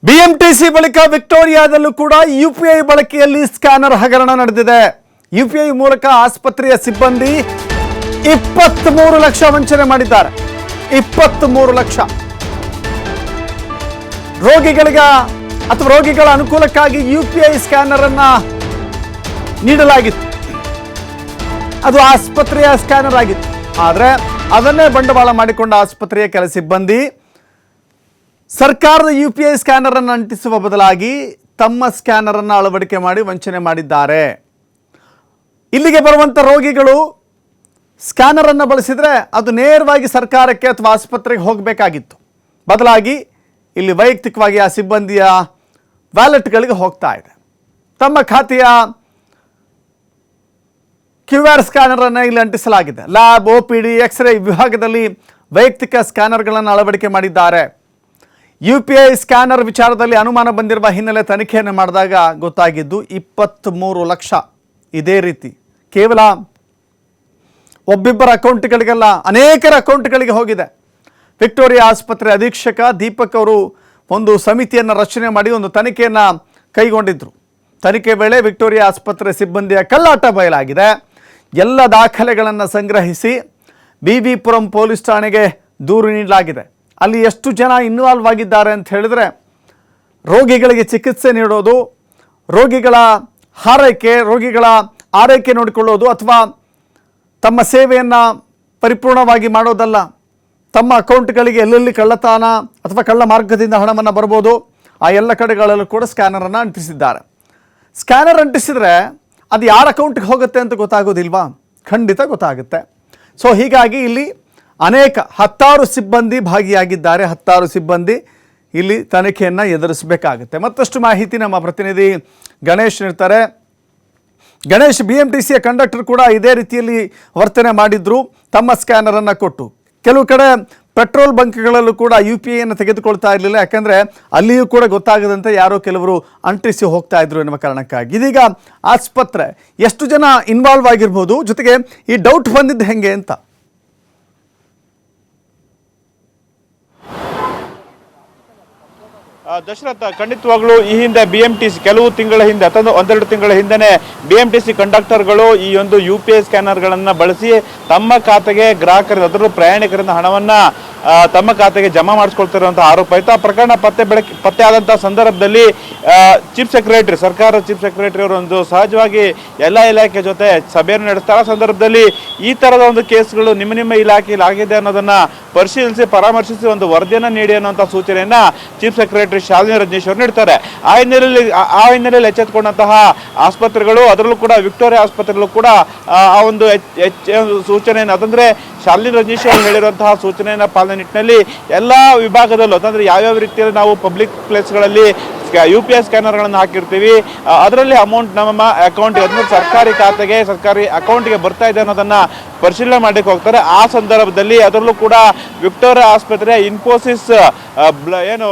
BMTC ಬಳಿಕ ವಿಕ್ಟೋರಿಯಾದಲ್ಲೂ ಕೂಡ UPI ಬಳಕೆಯಲ್ಲಿ ಸ್ಕ್ಯಾನರ್ ಹಗರಣ ನಡೆದಿದೆ. ಯುಪಿಐ ಮೂಲಕ ಆಸ್ಪತ್ರೆಯ ಸಿಬ್ಬಂದಿ 23 ಲಕ್ಷ ವಂಚನೆ ಮಾಡಿದ್ದಾರೆ. 23 ಲಕ್ಷ ರೋಗಿಗಳ ಅನುಕೂಲಕ್ಕಾಗಿ ಯುಪಿಐ ಸ್ಕ್ಯಾನರ್ ಅನ್ನ ನೀಡಲಾಗಿತ್ತು. ಅದು ಆಸ್ಪತ್ರೆಯ ಸ್ಕ್ಯಾನರ್ ಆಗಿತ್ತು. ಆದರೆ ಅದನ್ನೇ ಬಂಡವಾಳ ಮಾಡಿಕೊಂಡ ಆಸ್ಪತ್ರೆಯ ಕೆಲ ಸಿಬ್ಬಂದಿ ಸರ್ಕಾರದ ಯುಪಿಐ ಸ್ಕ್ಯಾನರ್ ಅನ್ನು ಅಂಟಿಸುವ ಬದಲಾಗಿ ತಮ್ಮ ಸ್ಕ್ಯಾನರ್ ಅನ್ನು ಅಳವಡಿಕೆ ಮಾಡಿ ವಂಚನೆ ಮಾಡಿದ್ದಾರೆ. ಇಲ್ಲಿಗೆ ಬರುವಂಥ ರೋಗಿಗಳು ಸ್ಕ್ಯಾನರ್ ಅನ್ನು ಬಳಸಿದರೆ ಅದು ನೇರವಾಗಿ ಸರ್ಕಾರಕ್ಕೆ ಅಥವಾ ಆಸ್ಪತ್ರೆಗೆ ಹೋಗಬೇಕಾಗಿತ್ತು. ಬದಲಾಗಿ ಇಲ್ಲಿ ವೈಯಕ್ತಿಕವಾಗಿ ಆ ಸಿಬ್ಬಂದಿಯ ವ್ಯಾಲೆಟ್ಗಳಿಗೆ ಹೋಗ್ತಾ ಇದೆ. ತಮ್ಮ ಖಾತೆಯ QR ಸ್ಕ್ಯಾನರ್ ಅನ್ನು ಇಲ್ಲಿ ಅಂಟಿಸಲಾಗಿದೆ. ಲ್ಯಾಬ್, OPD, ಎಕ್ಸ್ರೇ ವಿಭಾಗದಲ್ಲಿ ವೈಯಕ್ತಿಕ ಸ್ಕ್ಯಾನರ್ಗಳನ್ನು ಅಳವಡಿಕೆ ಮಾಡಿದ್ದಾರೆ. UPI ಸ್ಕ್ಯಾನರ್ ವಿಚಾರದಲ್ಲಿ ಅನುಮಾನ ಬಂದಿರುವ ಹಿನ್ನೆಲೆ ತನಿಖೆಯನ್ನು ಮಾಡಿದಾಗ ಗೊತ್ತಾಗಿದ್ದು 23 ಲಕ್ಷ ಇದೇ ರೀತಿ ಕೇವಲ ಒಬ್ಬಿಬ್ಬರ ಅಕೌಂಟ್ಗಳಿಗೆಲ್ಲ ಅನೇಕರ ಅಕೌಂಟ್ಗಳಿಗೆ ಹೋಗಿದೆ. ವಿಕ್ಟೋರಿಯಾ ಆಸ್ಪತ್ರೆ ಅಧೀಕ್ಷಕ ದೀಪಕ್ ಅವರು ಒಂದು ಸಮಿತಿಯನ್ನು ರಚನೆ ಮಾಡಿ ಒಂದು ತನಿಖೆಯನ್ನು ಕೈಗೊಂಡಿದ್ದರು. ತನಿಖೆ ವೇಳೆ ವಿಕ್ಟೋರಿಯಾ ಆಸ್ಪತ್ರೆ ಸಿಬ್ಬಂದಿಯ ಕಳ್ಳಾಟ ಬಯಲಾಗಿದೆ. ಎಲ್ಲ ದಾಖಲೆಗಳನ್ನು ಸಂಗ್ರಹಿಸಿ BB ಪುರಂ ಪೊಲೀಸ್ ಠಾಣೆಗೆ ದೂರು ನೀಡಲಾಗಿದೆ. ಅಲ್ಲಿ ಎಷ್ಟು ಜನ ಇನ್ವಾಲ್ವ್ ಆಗಿದ್ದಾರೆ ಅಂತ ಹೇಳಿದ್ರೆ, ರೋಗಿಗಳಿಗೆ ಚಿಕಿತ್ಸೆ ನೀಡೋದು, ರೋಗಿಗಳ ಆರೈಕೆ ನೋಡಿಕೊಳ್ಳೋದು ಅಥವಾ ತಮ್ಮ ಸೇವೆಯನ್ನು ಪರಿಪೂರ್ಣವಾಗಿ ಮಾಡೋದಲ್ಲ, ತಮ್ಮ ಅಕೌಂಟ್ಗಳಿಗೆ ಎಲ್ಲೆಲ್ಲಿ ಕಳ್ಳತನ ಅಥವಾ ಕಳ್ಳ ಮಾರ್ಗದಿಂದ ಹಣವನ್ನು ಬರ್ಬೋದು ಆ ಎಲ್ಲ ಕಡೆಗಳಲ್ಲೂ ಕೂಡ ಸ್ಕ್ಯಾನರನ್ನು ಅಂಟಿಸಿದ್ದಾರೆ. ಸ್ಕ್ಯಾನರ್ ಅಂಟಿಸಿದರೆ ಅದು ಯಾರ ಅಕೌಂಟ್ಗೆ ಹೋಗುತ್ತೆ ಅಂತ ಗೊತ್ತಾಗೋದಿಲ್ವಾ? ಖಂಡಿತ ಗೊತ್ತಾಗುತ್ತೆ. ಸೊ ಹೀಗಾಗಿ ಇಲ್ಲಿ ಹತ್ತಾರು ಸಿಬ್ಬಂದಿ ಭಾಗಿಯಾಗಿದ್ದಾರೆ. 10 ಸಿಬ್ಬಂದಿ ಇಲ್ಲಿ ತನಿಖೆಯನ್ನು ಎದುರಿಸಬೇಕಾಗುತ್ತೆ. ಮತ್ತಷ್ಟು ಮಾಹಿತಿ ನಮ್ಮ ಪ್ರತಿನಿಧಿ ಗಣೇಶ್ ಇರ್ತಾರೆ. ಗಣೇಶ್, BMTCಯ ಕಂಡಕ್ಟರ್ ಕೂಡ ಇದೇ ರೀತಿಯಲ್ಲಿ ವರ್ತನೆ ಮಾಡಿದ್ರು, ತಮ್ಮ ಸ್ಕ್ಯಾನರನ್ನು ಕೊಟ್ಟು. ಕೆಲವು ಕಡೆ ಪೆಟ್ರೋಲ್ ಬಂಕ್ಗಳಲ್ಲೂ ಕೂಡ UPIಯನ್ನು ತೆಗೆದುಕೊಳ್ತಾ ಇರಲಿಲ್ಲ, ಯಾಕಂದರೆ ಅಲ್ಲಿಯೂ ಕೂಡ ಗೊತ್ತಾಗದಂತೆ ಯಾರೋ ಕೆಲವರು ಅಂಟಿಸಿ ಹೋಗ್ತಾ ಇದ್ರು ಎನ್ನುವ ಕಾರಣಕ್ಕಾಗಿ. ಇದೀಗ ಆಸ್ಪತ್ರೆ ಎಷ್ಟು ಜನ ಇನ್ವಾಲ್ವ್ ಆಗಿರ್ಬೋದು, ಜೊತೆಗೆ ಈ ಡೌಟ್ ಬಂದಿದ್ದು ಹೆಂಗೆ ಅಂತ? ದಶರಥ, ಖಂಡಿತವಾಗ್ಲೂ ಈ ಹಿಂದೆ BMTC ಕೆಲವು ತಿಂಗಳ ಹಿಂದೆ ಅಥವಾ 1-2 ತಿಂಗಳ ಹಿಂದೆನೆ BMTC ಕಂಡಕ್ಟರ್ಗಳು ಈ ಒಂದು UPI ಸ್ಕ್ಯಾನರ್ಗಳನ್ನು ಬಳಸಿ ತಮ್ಮ ಖಾತೆಗೆ ಗ್ರಾಹಕರಿಂದ ಅದರಲ್ಲೂ ಪ್ರಯಾಣಿಕರಿಂದ ಹಣವನ್ನು ತಮ್ಮ ಖಾತೆಗೆ ಜಮಾ ಮಾಡಿಸ್ಕೊಳ್ತಿರುವಂತಹ ಆರೋಪ ಇತ್ತು. ಆ ಪ್ರಕರಣ ಪತ್ತೆ ಆದಂತಹ ಸಂದರ್ಭದಲ್ಲಿ ಸರ್ಕಾರದ ಚೀಫ್ ಸೆಕ್ರೆಟರಿ ಅವರು ಒಂದು ಸಹಜವಾಗಿ ಎಲ್ಲ ಇಲಾಖೆ ಜೊತೆ ಸಭೆಯನ್ನು ನಡೆಸ್ತಾರೆ. ಆ ಸಂದರ್ಭದಲ್ಲಿ ಈ ಥರದ ಒಂದು ಕೇಸ್ಗಳು ನಿಮ್ಮ ಇಲಾಖೆಯಲ್ಲಿ ಆಗಿದೆ ಅನ್ನೋದನ್ನ ಪರಾಮರ್ಶಿಸಿ ಒಂದು ವರದಿಯನ್ನು ನೀಡಿ ಅನ್ನುವಂಥ ಸೂಚನೆಯನ್ನ ಚೀಫ್ ಸೆಕ್ರೆಟರಿ ಶಾಲಿನಿ ರಜನೀಶ್ ಅವರು ನೀಡ್ತಾರೆ. ಆ ಹಿನ್ನೆಲೆಯಲ್ಲಿ ಎಚ್ಚೆತ್ತುಕೊಂಡಂತಹ ಆಸ್ಪತ್ರೆಗಳು, ಅದರಲ್ಲೂ ಕೂಡ ವಿಕ್ಟೋರಿಯಾ ಆಸ್ಪತ್ರೆಗಳು ಕೂಡ ಆ ಒಂದು ಸೂಚನೆಯನ್ನು, ಅದಂದ್ರೆ ಶಾಲಿನಿ ರಜನೀಶ್ ಅವರು ಹೇಳಿರುವಂತಹ ಸೂಚನೆಯನ್ನು ಪಾಲನೆ ನಿಟ್ಟಿನಲ್ಲಿ ಎಲ್ಲ ವಿಭಾಗದಲ್ಲೂ, ಅಂತಂದ್ರೆ ಯಾವ್ಯಾವ ರೀತಿಯಲ್ಲಿ ನಾವು ಪಬ್ಲಿಕ್ ಪ್ಲೇಸ್ಗಳಲ್ಲಿ UPI ಸ್ಕ್ಯಾನರ್ಗಳನ್ನು ಹಾಕಿರ್ತೀವಿ, ಅದರಲ್ಲಿ ಅಮೌಂಟ್ ನಮ್ಮ ಅಕೌಂಟ್ಗೆ ಅಂದ್ರೆ ಸರ್ಕಾರಿ ಖಾತೆಗೆ ಸರ್ಕಾರಿ ಅಕೌಂಟ್ಗೆ ಬರ್ತಾ ಇದೆ ಅನ್ನೋದನ್ನ ಪರಿಶೀಲನೆ ಮಾಡಲಿಕ್ಕೆ ಹೋಗ್ತಾರೆ. ಆ ಸಂದರ್ಭದಲ್ಲಿ ಅದರಲ್ಲೂ ಕೂಡ ವಿಕ್ಟೋರಿಯಾ ಆಸ್ಪತ್ರೆ ಇನ್ಫೋಸಿಸ್ ಏನು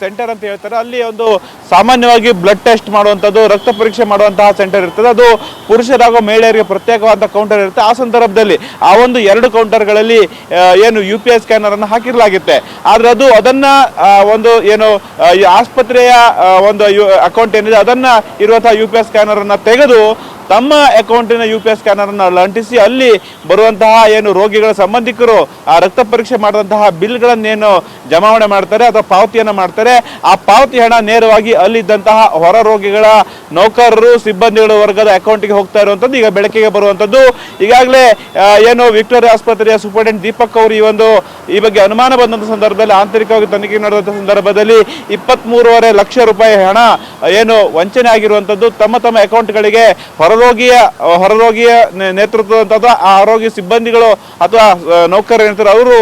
ಸೆಂಟರ್ ಅಂತ ಹೇಳ್ತಾರೆ, ಅಲ್ಲಿ ಒಂದು ಸಾಮಾನ್ಯವಾಗಿ ಬ್ಲಡ್ ಟೆಸ್ಟ್ ಮಾಡುವಂಥದ್ದು, ರಕ್ತ ಪರೀಕ್ಷೆ ಮಾಡುವಂತಹ ಸೆಂಟರ್ ಇರ್ತದೆ. ಅದು ಪುರುಷರಾಗೋ ಮಹಿಳೆಯರಿಗೆ ಪ್ರತ್ಯೇಕವಾದ ಕೌಂಟರ್ ಇರುತ್ತೆ. ಆ ಸಂದರ್ಭದಲ್ಲಿ ಆ ಒಂದು 2 ಕೌಂಟರ್ಗಳಲ್ಲಿ ಏನು UPI ಸ್ಕ್ಯಾನರ್ ಅನ್ನು ಹಾಕಿರಲಾಗುತ್ತೆ. ಆದ್ರೆ ಅದನ್ನ ಒಂದು ಏನು ಆಸ್ಪತ್ರೆಯ ಒಂದು ಅಕೌಂಟ್ ಏನಿದೆ ಅದನ್ನ ಇರುವಂತಹ UPI ಸ್ಕ್ಯಾನರ್ ಅನ್ನ ತೆಗೆದು ತಮ್ಮ ಅಕೌಂಟಿನ UPI ಸ್ಕ್ಯಾನರ್ ಅನ್ನು ಅಂಟಿಸಿ ಅಲ್ಲಿ ಬರುವಂತಹ ಏನು ರೋಗಿಗಳ ಸಂಬಂಧಿಕರು ಆ ರಕ್ತ ಪರೀಕ್ಷೆ ಮಾಡಿದಂತಹ ಬಿಲ್ಗಳನ್ನೇನು ಜಮಾವಣೆ ಮಾಡ್ತಾರೆ ಅಥವಾ ಪಾವತಿಯನ್ನು ಮಾಡ್ತಾರೆ, ಆ ಪಾವತಿ ಹಣ ನೇರವಾಗಿ ಅಲ್ಲಿದ್ದಂತಹ ಹೊರ ರೋಗಿಗಳ ನೌಕರರು, ಸಿಬ್ಬಂದಿಗಳ ವರ್ಗದ ಅಕೌಂಟ್ಗೆ ಹೋಗ್ತಾ ಇರುವಂಥದ್ದು ಈಗ ಬೆಳಕಿಗೆ ಬರುವಂಥದ್ದು. ಈಗಾಗಲೇ ಏನು ವಿಕ್ಟೋರಿಯಾ ಆಸ್ಪತ್ರೆಯ ಸೂಪರಿಂಟೆಂಡೆಂಟ್ ದೀಪಕ್ ಅವರು ಈ ಬಗ್ಗೆ ಅನುಮಾನ ಬಂದಂಥ ಸಂದರ್ಭದಲ್ಲಿ ಆಂತರಿಕವಾಗಿ ತನಿಖೆ ನಡೆದಂಥ ಸಂದರ್ಭದಲ್ಲಿ 23.5 ಲಕ್ಷ ರೂಪಾಯಿ ಹಣ ಏನು ವಂಚನೆ ಆಗಿರುವಂಥದ್ದು ತಮ್ಮ ಅಕೌಂಟ್ಗಳಿಗೆ ಹೊರರೋಗಿಯ ನೇತೃತ್ವದಂತಹ ಆ ಆರೋಗ್ಯ ಸಿಬ್ಬಂದಿಗಳು ಅಥವಾ ನೌಕರರು ಏನಿರ್ತಾರೆ ಅವರು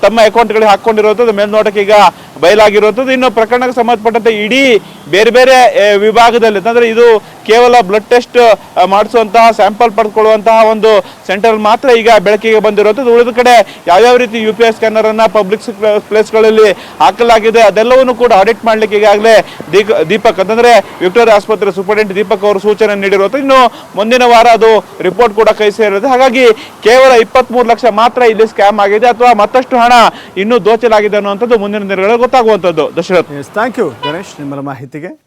ತಮ್ಮ ಅಕೌಂಟ್ಗಳಿಗೆ ಹಾಕೊಂಡಿರುವಂಥದ್ದು ಮೇಲ್ನೋಟಕ್ಕೆ ಈಗ ಬಯಲಾಗಿರುವಂಥದ್ದು. ಇನ್ನು ಪ್ರಕರಣಕ್ಕೆ ಸಂಬಂಧಪಟ್ಟಂತೆ ಇಡೀ ಬೇರೆ ಬೇರೆ ವಿಭಾಗದಲ್ಲಿ, ಅಂತಂದ್ರೆ ಇದು ಕೇವಲ ಬ್ಲಡ್ ಟೆಸ್ಟ್ ಮಾಡಿಸುವಂತಹ, ಸ್ಯಾಂಪಲ್ ಪಡೆದುಕೊಳ್ಳುವಂತಹ ಒಂದು ಸೆಂಟರ್ ಮಾತ್ರ ಈಗ ಬೆಳಕಿಗೆ ಬಂದಿರುವಂಥದ್ದು. ಉಳಿದ ಕಡೆ ಯಾವ್ಯಾವ ರೀತಿ UPI ಸ್ಕ್ಯಾನರ್ ಅನ್ನ ಪಬ್ಲಿಕ್ ಪ್ಲೇಸ್ಗಳಲ್ಲಿ ಹಾಕಲಾಗಿದೆ ಅದೆಲ್ಲವನ್ನು ಕೂಡ ಆಡಿಟ್ ಮಾಡ್ಲಿಕ್ಕೆ ಈಗಾಗಲೇ ದೀಪಕ್ ಅಂತಂದ್ರೆ ವಿಕ್ಟೋರಿಯಾ ಆಸ್ಪತ್ರೆ ಸೂಪರಿಂಟೆಂಡೆಂಟ್ ದೀಪಕ್ ಅವರು ಸೂಚನೆ ನೀಡಿರುವಂಥದ್ದು. ಇನ್ನು ಮುಂದಿನ ವಾರ ಅದು ರಿಪೋರ್ಟ್ ಕೂಡ ಕೈ ಸೇರಿರುತ್ತೆ. ಹಾಗಾಗಿ ಕೇವಲ 23 ಲಕ್ಷ ಮಾತ್ರ ಇಲ್ಲಿ ಸ್ಕ್ಯಾಮ್ ಆಗಿದೆ ಅಥವಾ ಮತ್ತಷ್ಟು ಹಣ ಇನ್ನೂ ದೋಚಲಾಗಿದೆ ಅನ್ನುವಂಥದ್ದು ಮುಂದಿನ ದಿನಗಳಲ್ಲಿ ಗೊತ್ತಾಗುವಂಥದ್ದು. Dasharath. Yes, thank you Ganesh ನಿಮ್ಮರ ಮಾಹಿತಿಗೆ.